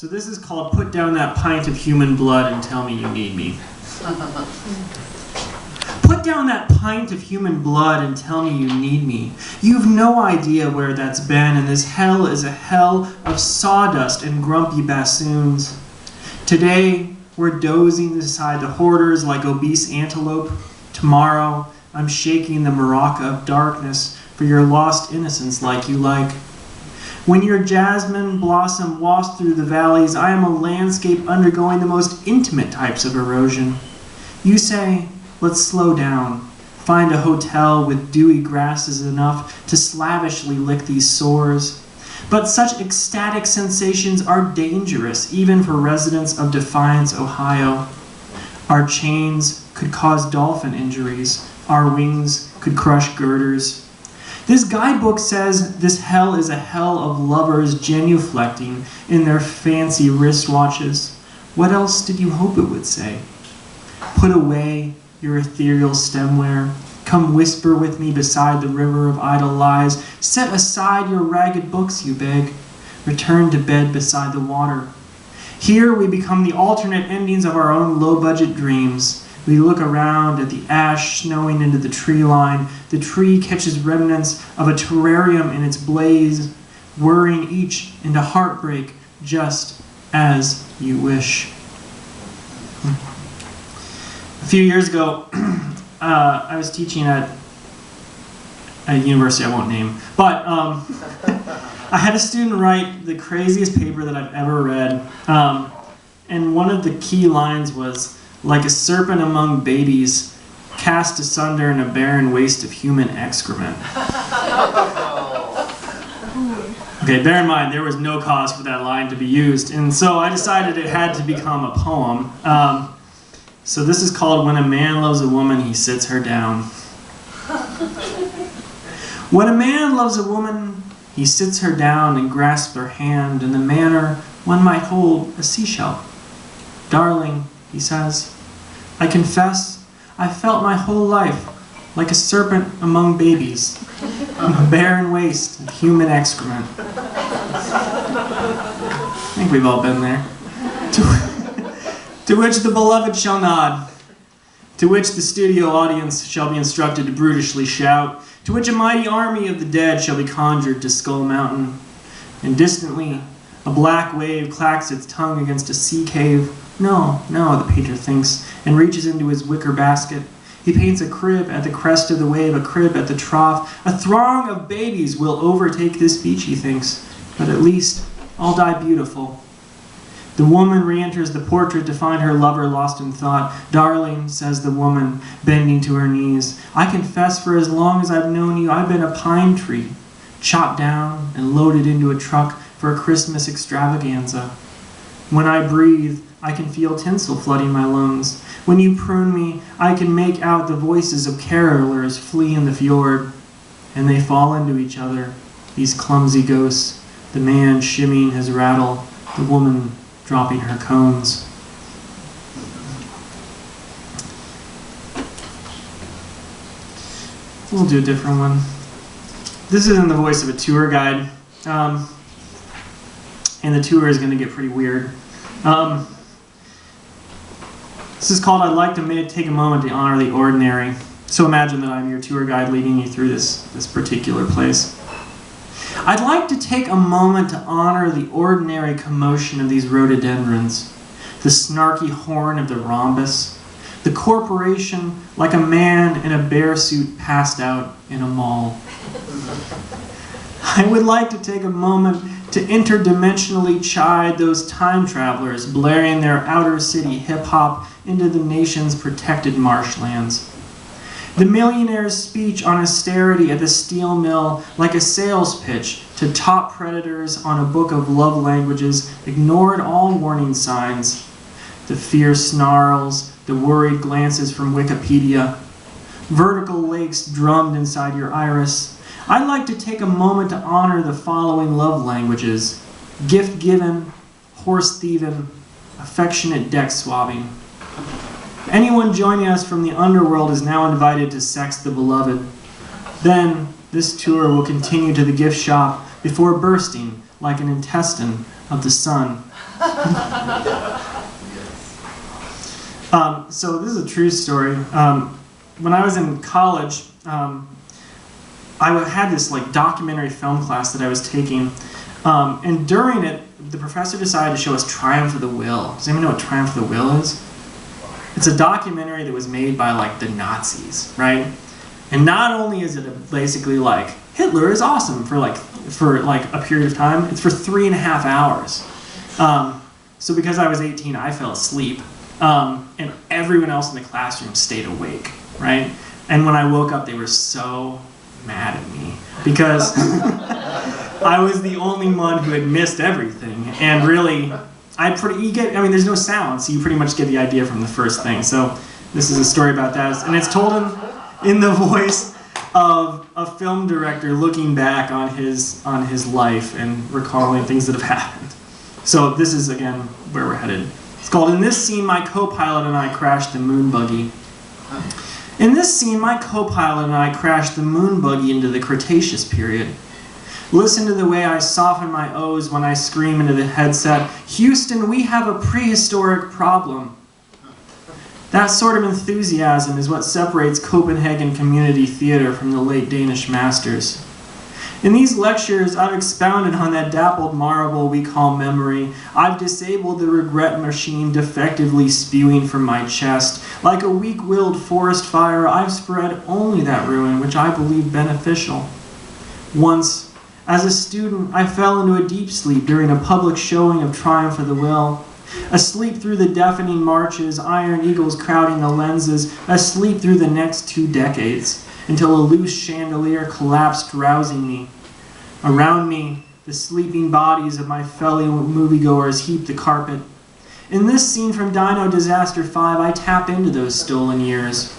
So this is called Put Down That Pint of Human Blood and Tell Me You Need Me. Put down that pint of human blood and tell me you need me. You've no idea where that's been, and this hell is a hell of sawdust and grumpy bassoons. Today, we're dozing beside the hoarders like obese antelope. Tomorrow, I'm shaking the maraca of darkness for your lost innocence like you like. When your jasmine blossom wafts through the valleys, I am a landscape undergoing the most intimate types of erosion. You say, let's slow down, find a hotel with dewy grasses enough to slavishly lick these sores. But such ecstatic sensations are dangerous, even for residents of Defiance, Ohio. Our chains could cause dolphin injuries. Our wings could crush girders. This guidebook says this hell is a hell of lovers genuflecting in their fancy wristwatches. What else did you hope it would say? Put away your ethereal stemware. Come whisper with me beside the river of idle lies. Set aside your ragged books, you beg. Return to bed beside the water. Here we become the alternate endings of our own low-budget dreams. We look around at the ash snowing into the tree line. The tree catches remnants of a terrarium in its blaze, whirring each into heartbreak just as you wish. A few years ago, I was teaching at a university I won't name, but I had a student write the craziest paper that I've ever read, and one of the key lines was, like a serpent among babies, cast asunder in a barren waste of human excrement. Okay, bear in mind, there was no cause for that line to be used, and so I decided it had to become a poem. So this is called When a Man Loves a Woman, He Sits Her Down. When a man loves a woman, he sits her down and grasps her hand in the manner one might hold a seashell. Darling, he says, I confess I felt my whole life like a serpent among babies, in a barren waste of human excrement. I think we've all been there. To which the beloved shall nod, to which the studio audience shall be instructed to brutishly shout, to which a mighty army of the dead shall be conjured to Skull Mountain, and distantly a black wave clacks its tongue against a sea cave. No, the painter thinks, and reaches into his wicker basket. He paints a crib at the crest of the wave, a crib at the trough. A throng of babies will overtake this beach, he thinks, but at least I'll die beautiful. The woman re-enters the portrait to find her lover lost in thought. Darling, says the woman, bending to her knees, I confess for as long as I've known you, I've been a pine tree, chopped down and loaded into a truck for a Christmas extravaganza. When I breathe, I can feel tinsel flooding my lungs. When you prune me, I can make out the voices of carolers fleeing the fjord. And they fall into each other, these clumsy ghosts, the man shimmying his rattle, the woman dropping her cones. We'll do a different one. This is in the voice of a tour guide, and the tour is going to get pretty weird. This is called I'd Like to Take a Moment to Honor the Ordinary. So imagine that I'm your tour guide leading you through this particular place. I'd like to take a moment to honor the ordinary commotion of these rhododendrons, the snarky horn of the rhombus, the corporation like a man in a bear suit passed out in a mall. I would like to take a moment to interdimensionally chide those time travelers blaring their outer city hip-hop into the nation's protected marshlands. The millionaire's speech on austerity at the steel mill like a sales pitch to top predators on a book of love languages ignored all warning signs. The fierce snarls, the worried glances from Wikipedia, vertical lakes drummed inside your iris. I'd like to take a moment to honor the following love languages: gift given, horse thieving, affectionate deck swabbing. Anyone joining us from the underworld is now invited to sex the beloved. Then, this tour will continue to the gift shop before bursting like an intestine of the sun. So this is a true story. When I was in college, I had this like documentary film class that I was taking, and during it, the professor decided to show us Triumph of the Will. Does anyone know what Triumph of the Will is? It's a documentary that was made by like the Nazis, right? And not only is it basically like Hitler is awesome for like a period of time, it's for 3.5 hours. So because I was 18, I fell asleep, and everyone else in the classroom stayed awake, right? And when I woke up, they were so mad at me because I was the only one who had missed everything, and really, there's no sound, so you pretty much get the idea from the first thing. So this is a story about that, and it's told in the voice of a film director looking back on his life and recalling things that have happened. So this is again where we're headed. It's called "In This Scene, My Co-Pilot and I Crashed the Moon Buggy." In this scene, my co-pilot and I crashed the moon buggy into the Cretaceous period. Listen to the way I soften my O's when I scream into the headset, "Houston, we have a prehistoric problem." That sort of enthusiasm is what separates Copenhagen community theater from the late Danish masters. In these lectures, I've expounded on that dappled marvel we call memory. I've disabled the regret machine defectively spewing from my chest. Like a weak-willed forest fire, I've spread only that ruin which I believe beneficial. Once, as a student, I fell into a deep sleep during a public showing of Triumph of the Will. Asleep through the deafening marches, iron eagles crowding the lenses, asleep through the next 2 decades, until a loose chandelier collapsed, rousing me. Around me, the sleeping bodies of my fellow moviegoers heaped the carpet. In this scene from Dino Disaster 5, I tap into those stolen years.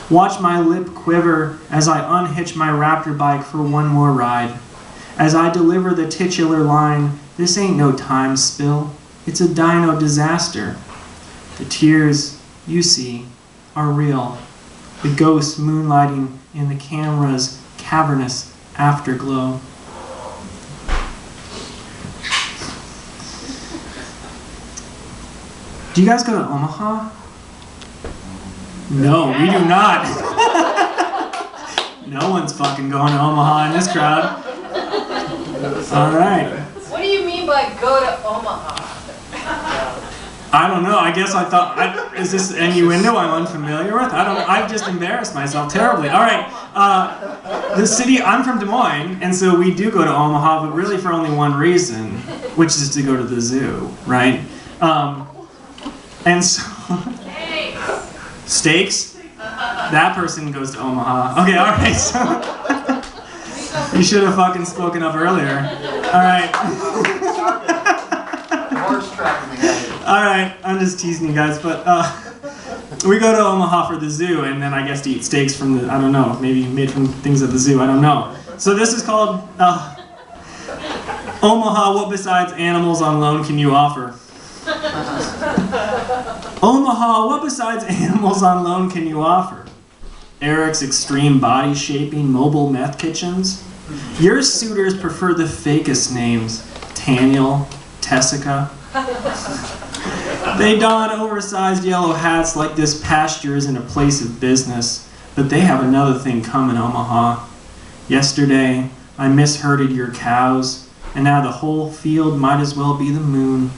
Watch my lip quiver as I unhitch my Raptor bike for one more ride. As I deliver the titular line, "This ain't no time spill, it's a dino disaster." The tears, you see, are real. The ghosts moonlighting in the camera's cavernous afterglow. Do you guys go to Omaha? No, we do not. No one's fucking going to Omaha in this crowd. All right. What do you mean by go to Omaha? I don't know. I guess I thought, is this innuendo I'm unfamiliar with? I've just embarrassed myself terribly. All right. The city, I'm from Des Moines, and so we do go to Omaha, but really for only one reason, which is to go to the zoo, right? And so, steaks? That person goes to Omaha. Okay, all right. So you should have fucking spoken up earlier. All right. All right, I'm just teasing you guys, but we go to Omaha for the zoo, and then I guess to eat steaks from the, I don't know, maybe made from things at the zoo, I don't know. So this is called Omaha, what besides animals on loan can you offer? Omaha, what besides animals on loan can you offer? Eric's extreme body shaping mobile meth kitchens? Your suitors prefer the fakest names, Taniel, Tessica. They don oversized yellow hats like this pasture isn't a place of business, but they have another thing coming, Omaha. Yesterday, I misherded your cows, and now the whole field might as well be the moon.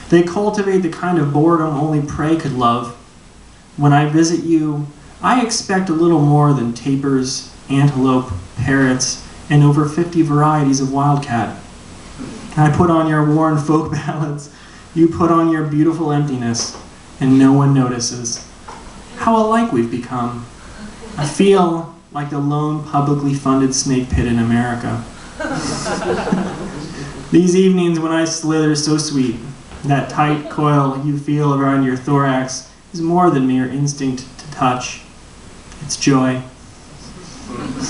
They cultivate the kind of boredom only prey could love. When I visit you, I expect a little more than tapirs, antelope, parrots, and over 50 varieties of wildcat. I put on your worn folk ballads, you put on your beautiful emptiness, and no one notices. How alike we've become. I feel like the lone publicly funded snake pit in America. These evenings when I slither so sweet, that tight coil you feel around your thorax is more than mere instinct to touch. It's joy.